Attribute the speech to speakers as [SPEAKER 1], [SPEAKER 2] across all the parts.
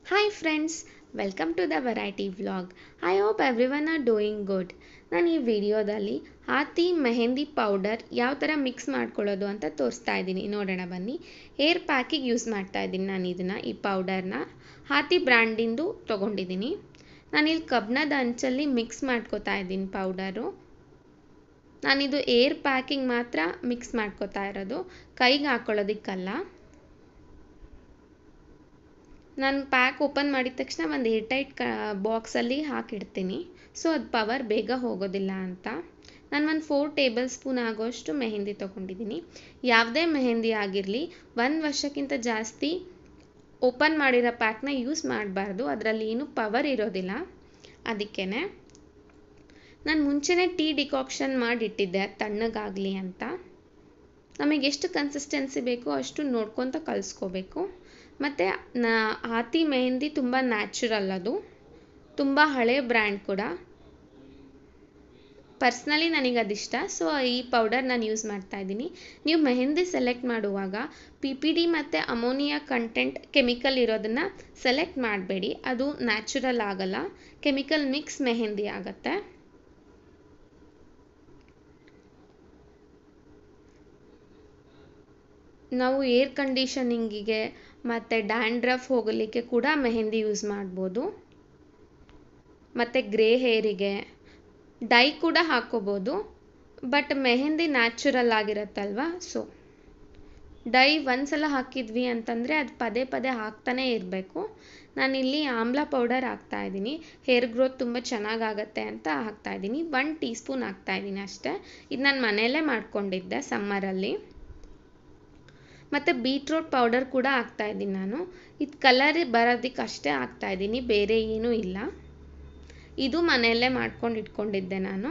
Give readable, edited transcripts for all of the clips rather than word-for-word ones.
[SPEAKER 1] Hi friends, welcome to the variety vlog. I hope everyone are doing good. ನಾನು ಈ ವಿಡಿಯೋದಲ್ಲಿ ಹಾತಿ mehndi powder ಯಾವ ಥರ ಮಿಕ್ಸ್ ಮಾಡ್ಕೊಳ್ಳೋದು ಅಂತ ತೋರಿಸ್ತಾ ಇದ್ದೀನಿ. ನೋಡೋಣ ಬನ್ನಿ. ಹೇರ್ ಪ್ಯಾಕಿಗೆ ಯೂಸ್ ಮಾಡ್ತಾ ಇದ್ದೀನಿ ನಾನು ಈ ಪೌಡರ್ನ ಹಾತಿ ಬ್ರ್ಯಾಂಡಿಂದು ತೊಗೊಂಡಿದ್ದೀನಿ. ನಾನಿಲ್ಲಿ ಕಬ್ಬಿಣದ ಅಂಚಲ್ಲಿ ಮಿಕ್ಸ್ ಮಾಡ್ಕೋತಾ ಇದ್ದೀನಿ ಪೌಡರು. ನಾನಿದು ಏರ್ ಪ್ಯಾಕಿಂಗ್ ಮಾತ್ರ ಮಿಕ್ಸ್ ಮಾಡ್ಕೋತಾ ಇರೋದು, ಕೈಗೆ ಹಾಕ್ಕೊಳ್ಳೋದಕ್ಕಲ್ಲ. ನಾನು ಪ್ಯಾಕ್ ಓಪನ್ ಮಾಡಿದ ತಕ್ಷಣ ಒಂದು ಏರ್ ಟೈಟ್ ಬಾಕ್ಸಲ್ಲಿ ಹಾಕಿಡ್ತೀನಿ, ಸೊ ಅದು ಪವರ್ ಬೇಗ ಹೋಗೋದಿಲ್ಲ ಅಂತ. ನಾನು ಒಂದು 4 ಟೇಬಲ್ ಸ್ಪೂನ್ ಆಗೋಷ್ಟು ಮೆಹಂದಿ ತೊಗೊಂಡಿದ್ದೀನಿ. ಯಾವುದೇ ಮೆಹಂದಿ ಆಗಿರಲಿ 1 ವರ್ಷಕ್ಕಿಂತ ಜಾಸ್ತಿ ಓಪನ್ ಮಾಡಿರೋ ಪ್ಯಾಕ್ನ ಯೂಸ್ ಮಾಡಬಾರ್ದು, ಅದರಲ್ಲಿ ಏನೂ ಪವರ್ ಇರೋದಿಲ್ಲ. ಅದಕ್ಕೇ ನಾನು ಮುಂಚೆನೇ ಟೀ ಡಿಕಾಕ್ಷನ್ ಮಾಡಿಟ್ಟಿದ್ದೆ ತಣ್ಣಗಾಗಲಿ ಅಂತ. ನಮಗೆ ಎಷ್ಟು ಕನ್ಸಿಸ್ಟೆನ್ಸಿ ಬೇಕೋ ಅಷ್ಟು ನೋಡ್ಕೊತ ಕಲಿಸ್ಕೋಬೇಕು. ಮತ್ತು ಹಾತಿ ಮೆಹಂದಿ ತುಂಬ ನ್ಯಾಚುರಲ್, ಅದು ತುಂಬ ಹಳೆ ಬ್ರ್ಯಾಂಡ್ ಕೂಡ. ಪರ್ಸ್ನಲಿ ನನಗೆ ಅದಿಷ್ಟ, ಸೊ ಈ ಪೌಡರ್ ನಾನು ಯೂಸ್ ಮಾಡ್ತಾ ಇದ್ದೀನಿ. ನೀವು ಮೆಹಂದಿ ಸೆಲೆಕ್ಟ್ ಮಾಡುವಾಗ PPD ಮತ್ತು ಅಮೋನಿಯಾ ಕಂಟೆಂಟ್ ಕೆಮಿಕಲ್ ಇರೋದನ್ನು ಸೆಲೆಕ್ಟ್ ಮಾಡಬೇಡಿ, ಅದು ನ್ಯಾಚುರಲ್ ಆಗಲ್ಲ, ಕೆಮಿಕಲ್ ಮಿಕ್ಸ್ ಮೆಹಂದಿ ಆಗುತ್ತೆ. ನಾವು ಏರ್ ಕಂಡೀಷನಿಂಗಿಗೆ ಮತ್ತು ಡ್ಯಾಂಡ್ರಫ್ ಹೋಗಲಿಕ್ಕೆ ಕೂಡ ಮೆಹಂದಿ ಯೂಸ್ ಮಾಡ್ಬೋದು. ಮತ್ತು ಗ್ರೇ ಹೇರಿಗೆ ಡೈ ಕೂಡ ಹಾಕ್ಕೋಬೋದು, ಬಟ್ ಮೆಹಂದಿ ನ್ಯಾಚುರಲ್ ಆಗಿರುತ್ತಲ್ವ, ಸೊ ಡೈ ಒಂದ್ಸಲ ಹಾಕಿದ್ವಿ ಅಂತಂದರೆ ಅದು ಪದೇ ಪದೇ ಹಾಕ್ತಾನೇ ಇರಬೇಕು. ನಾನಿಲ್ಲಿ ಆಮ್ಲ ಪೌಡರ್ ಹಾಕ್ತಾಯಿದ್ದೀನಿ, ಹೇರ್ ಗ್ರೋತ್ ತುಂಬ ಚೆನ್ನಾಗಾಗತ್ತೆ ಅಂತ ಹಾಕ್ತಾಯಿದ್ದೀನಿ. 1 ಟೀ ಸ್ಪೂನ್ ಹಾಕ್ತಾಯಿದ್ದೀನಿ ಅಷ್ಟೇ. ಇದು ನಾನು ಮನೆಯಲ್ಲೇ ಮಾಡ್ಕೊಂಡಿದ್ದೆ ಸಮ್ಮರಲ್ಲಿ. ಮತ್ತು ಬೀಟ್ರೂಟ್ ಪೌಡರ್ ಕೂಡ ಹಾಕ್ತಾಯಿದ್ದೀನಿ ನಾನು. ಇದು ಕಲರ್ ಬರೋದಕ್ಕೆ ಅಷ್ಟೇ ಹಾಕ್ತಾಯಿದ್ದೀನಿ, ಬೇರೆ ಏನೂ ಇಲ್ಲ. ಇದು ಮನೆಯಲ್ಲೇ ಮಾಡ್ಕೊಂಡು ಇಟ್ಕೊಂಡಿದ್ದೆ ನಾನು.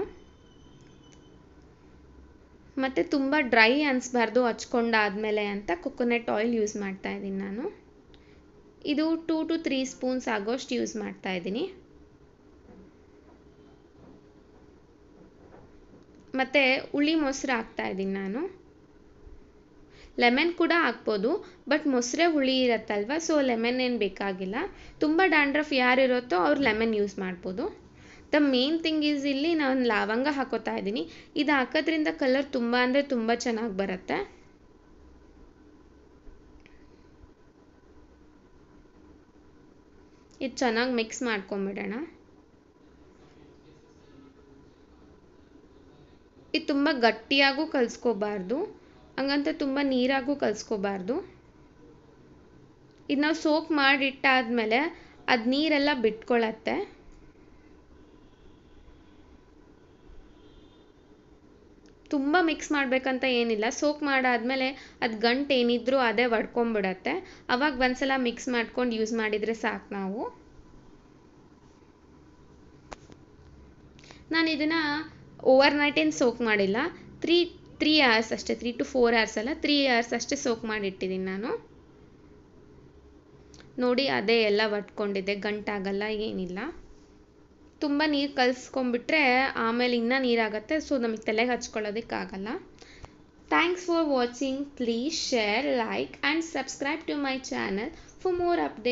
[SPEAKER 1] ಮತ್ತು ತುಂಬ ಡ್ರೈ ಅನಿಸ್ಬಾರ್ದು ಹಚ್ಕೊಂಡಾದ್ಮೇಲೆ ಅಂತ ಕೊಕೊನಟ್ ಆಯಿಲ್ ಯೂಸ್ ಮಾಡ್ತಾಯಿದ್ದೀನಿ ನಾನು. ಇದು 2 to 3 ಸ್ಪೂನ್ಸ್ ಆಗೋಷ್ಟು ಯೂಸ್ ಮಾಡ್ತಾಯಿದ್ದೀನಿ. ಮತ್ತು ಹುಳಿ ಮೊಸರು ಹಾಕ್ತಾಯಿದ್ದೀನಿ ನಾನು. ಲೆಮನ್ ಕೂಡ ಹಾಕ್ಬೋದು, ಬಟ್ ಮೊಸರೇ ಹುಳಿ ಇರುತ್ತಲ್ವ, ಸೊ ಲೆಮನ್ ಏನು ಬೇಕಾಗಿಲ್ಲ. ತುಂಬ ಡ್ಯಾಂಡ್ರಫ್ ಯಾರಿರುತ್ತೋ ಅವ್ರು ಲೆಮನ್ ಯೂಸ್ ಮಾಡ್ಬೋದು. ದ ಮೇನ್ ಥಿಂಗ್ ಈಸ್ ಇಲ್ಲಿ ನಾನು ಲವಂಗ ಹಾಕೋತಾ ಇದ್ದೀನಿ. ಇದು ಹಾಕೋದ್ರಿಂದ ಕಲರ್ ತುಂಬ ಅಂದರೆ ತುಂಬ ಚೆನ್ನಾಗಿ ಬರುತ್ತೆ. ಇದು ಚೆನ್ನಾಗಿ ಮಿಕ್ಸ್ ಮಾಡ್ಕೊಂಬಿಡೋಣ. ಇದು ತುಂಬ ಗಟ್ಟಿಯಾಗೂ ಕಲಿಸ್ಕೋಬಾರ್ದು, ಹಂಗಂತ ತುಂಬ ನೀರಾಗೂ ಕಲಿಸ್ಕೋಬಾರ್ದು. ಇದು ನಾವು ಸೋಕ್ ಮಾಡಿಟ್ಟಾದ್ಮೇಲೆ ಅದು ನೀರೆಲ್ಲ ಬಿಟ್ಕೊಳ್ಳತ್ತೆ. ತುಂಬ ಮಿಕ್ಸ್ ಮಾಡಬೇಕಂತ ಏನಿಲ್ಲ, ಸೋಕ್ ಮಾಡಾದ್ಮೇಲೆ ಅದು ಗಂಟು ಏನಿದ್ರೂ ಅದೇ ಒಡ್ಕೊಂಬಿಡತ್ತೆ. ಅವಾಗ ಒಂದ್ಸಲ ಮಿಕ್ಸ್ ಮಾಡ್ಕೊಂಡು ಯೂಸ್ ಮಾಡಿದರೆ ಸಾಕು ನಾವು. ನಾನು ಇದನ್ನು ಓವರ್ ನೈಟ್ ಏನು ಸೋಕ್ ಮಾಡಿಲ್ಲ, 3 hours ಅಷ್ಟೇ, 3 to 4 hours ಅಲ್ಲ, 3 hours ಅಷ್ಟೇ ಸೋಕ್ ಮಾಡಿಟ್ಟಿದ್ದೀನಿ ನಾನು. ನೋಡಿ ಅದೇ ಎಲ್ಲ ಒಟ್ಕೊಂಡಿದ್ದೆ, ಗಂಟಾಗಲ್ಲ ಏನಿಲ್ಲ. ತುಂಬ ನೀರು ಕಲಿಸ್ಕೊಂಡ್ಬಿಟ್ರೆ ಆಮೇಲೆ ಇನ್ನೂ ನೀರಾಗುತ್ತೆ, ಸೊ ನಮಗೆ ತಲೆಗೆ ಹಚ್ಕೊಳ್ಳೋದಕ್ಕಾಗಲ್ಲ. Thanks for watching. Please share, like and subscribe to my channel for more update.